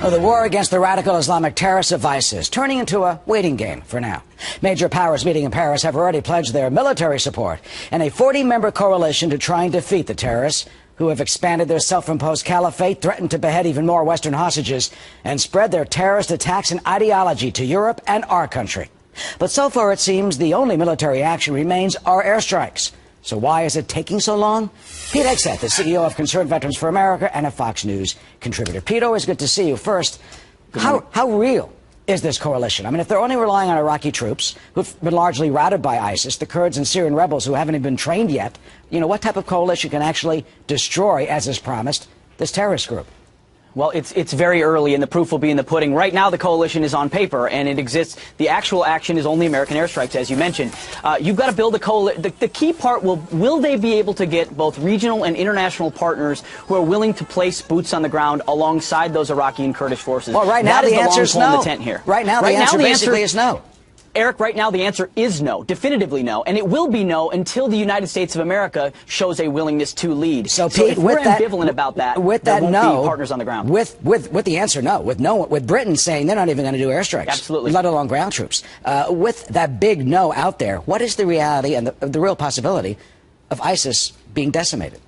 Well, the war against the radical Islamic terrorists of ISIS turning into a waiting game for now. Major powers meeting in Paris have already pledged their military support in a 40-member coalition to try and defeat the terrorists who have expanded their self-imposed caliphate, threatened to behead even more Western hostages, and spread their terrorist attacks and ideology to Europe and our country. But so far, it seems the only military action remains our airstrikes. So why is it taking so long? Pete Hegseth, the CEO of Concerned Veterans for America and a Fox News contributor. Pete, always good to see you. First, how real is this coalition? I mean, if they're only relying on Iraqi troops who've been largely routed by ISIS, the Kurds and Syrian rebels who haven't even been trained yet, you know, what type of coalition can actually destroy, as is promised, this terrorist group? Well, it's very early, and the proof will be in the pudding. Right now, the coalition is on paper, and it exists. The actual action is only American airstrikes, as you mentioned. You've got to build a coalition. The key part will they be able to get both regional and international partners who are willing to place boots on the ground alongside those Iraqi and Kurdish forces? Well, right now the answer is no. Right now the answer basically is no. Eric, right now the answer is no, definitively no, and it will be no until the United States of America shows a willingness to lead. So, Pete, if we're ambivalent about that, with there that won't no, be partners on the ground. With the answer no, with Britain saying they're not even going to do airstrikes, absolutely, let alone ground troops. With that big no out there, what is the reality and the real possibility of ISIS being decimated?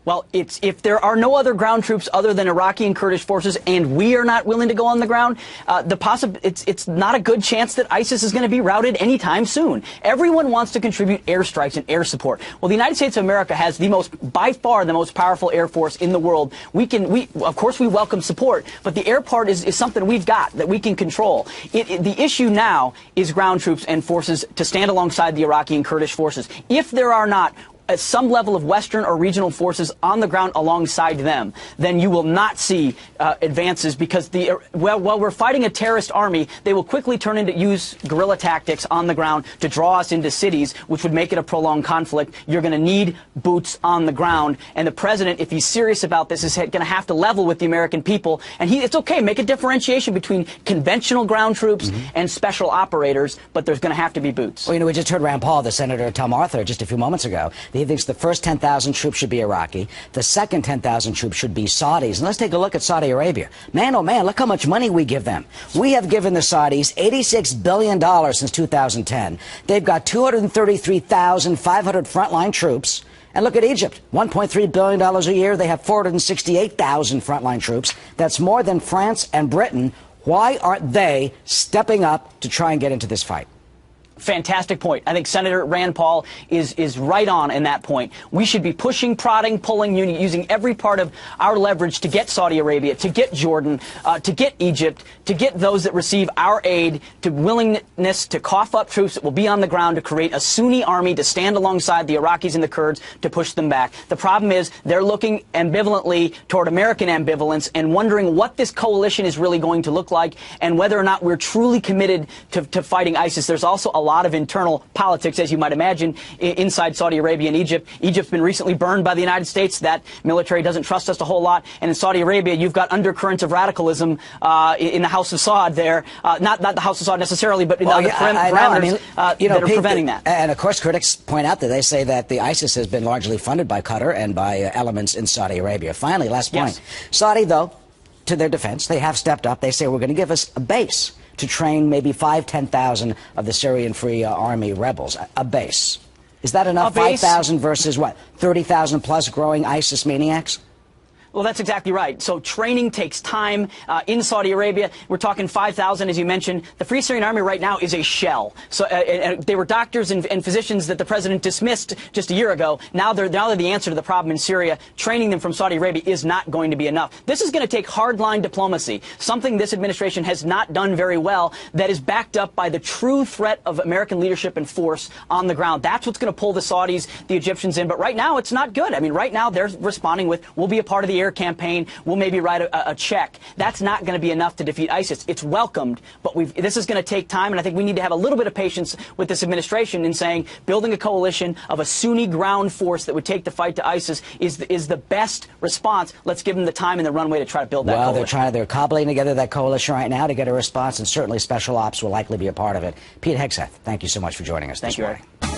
Well, if there are no other ground troops other than Iraqi and Kurdish forces, and we are not willing to go on the ground, it's not a good chance that ISIS is going to be routed anytime soon. Everyone wants to contribute airstrikes and air support. Well, the United States of America has by far the most powerful air force in the world. Of course, we welcome support, but the air part is something we've got that we can control. The issue now is ground troops and forces to stand alongside the Iraqi and Kurdish forces. If there are not some level of Western or regional forces on the ground alongside them, then you will not see advances, because while we're fighting a terrorist army, they will quickly turn into use guerrilla tactics on the ground to draw us into cities, which would make it a prolonged conflict. You're going to need boots on the ground, and the president, if he's serious about this, is going to have to level with the American people. And it's okay, make a differentiation between conventional ground troops and special operators, but there's going to have to be boots. Well, you know, we just heard Rand Paul, the senator, tell Martha just a few moments ago that he thinks the first 10,000 troops should be Iraqi, the second 10,000 troops should be Saudis. And let's take a look at Saudi Arabia. Man, oh man, look how much money we give them. We have given the Saudis $86 billion since 2010. They've got 233,500 frontline troops. And look at Egypt, $1.3 billion a year. They have 468,000 frontline troops. That's more than France and Britain. Why aren't they stepping up to try and get into this fight? Fantastic point. I think Senator Rand Paul is right on in that point. We should be pushing, prodding, pulling, using every part of our leverage to get Saudi Arabia, to get Jordan, to get Egypt, to get those that receive our aid, to willingness to cough up troops that will be on the ground to create a Sunni army to stand alongside the Iraqis and the Kurds to push them back. The problem is they're looking ambivalently toward American ambivalence and wondering what this coalition is really going to look like and whether or not we're truly committed to fighting ISIS. There's also a lot of internal politics, as you might imagine, inside Saudi Arabia and Egypt. Egypt's been recently burned by the United States. That military doesn't trust us a whole lot. And in Saudi Arabia, you've got undercurrents of radicalism in the House of Saud there. Not the House of Saud necessarily, but in other parameters that are preventing that. And of course, critics point out that they say that the ISIS has been largely funded by Qatar and by elements in Saudi Arabia. Finally, last point. Yes. Saudi, though, to their defense, they have stepped up. They say we're going to give us a base to train maybe 10,000 of the Syrian Free Army rebels. A base. Is that enough? 5,000 versus what? 30,000 plus growing ISIS maniacs? Well, that's exactly right. So training takes time. In Saudi Arabia, we're talking 5,000, as you mentioned. The Free Syrian Army right now is a shell. So they were doctors and physicians that the president dismissed just a year ago. Now they're the answer to the problem in Syria. Training them from Saudi Arabia is not going to be enough. This is going to take hardline diplomacy, something this administration has not done very well, that is backed up by the true threat of American leadership and force on the ground. That's what's going to pull the Saudis, the Egyptians in. But right now, it's not good. I mean, right now, they're responding with, we'll be a part of the air campaign, we'll maybe write a check. That's not going to be enough to defeat ISIS. It's welcomed, but this is going to take time, and I think we need to have a little bit of patience with this administration in saying building a coalition of a Sunni ground force that would take the fight to ISIS is the best response. Let's give them the time and the runway to try to build that coalition. Well, they're cobbling together that coalition right now to get a response, and certainly special ops will likely be a part of it. Pete Hegseth, thank you so much for joining us this morning. Thank you, Eric.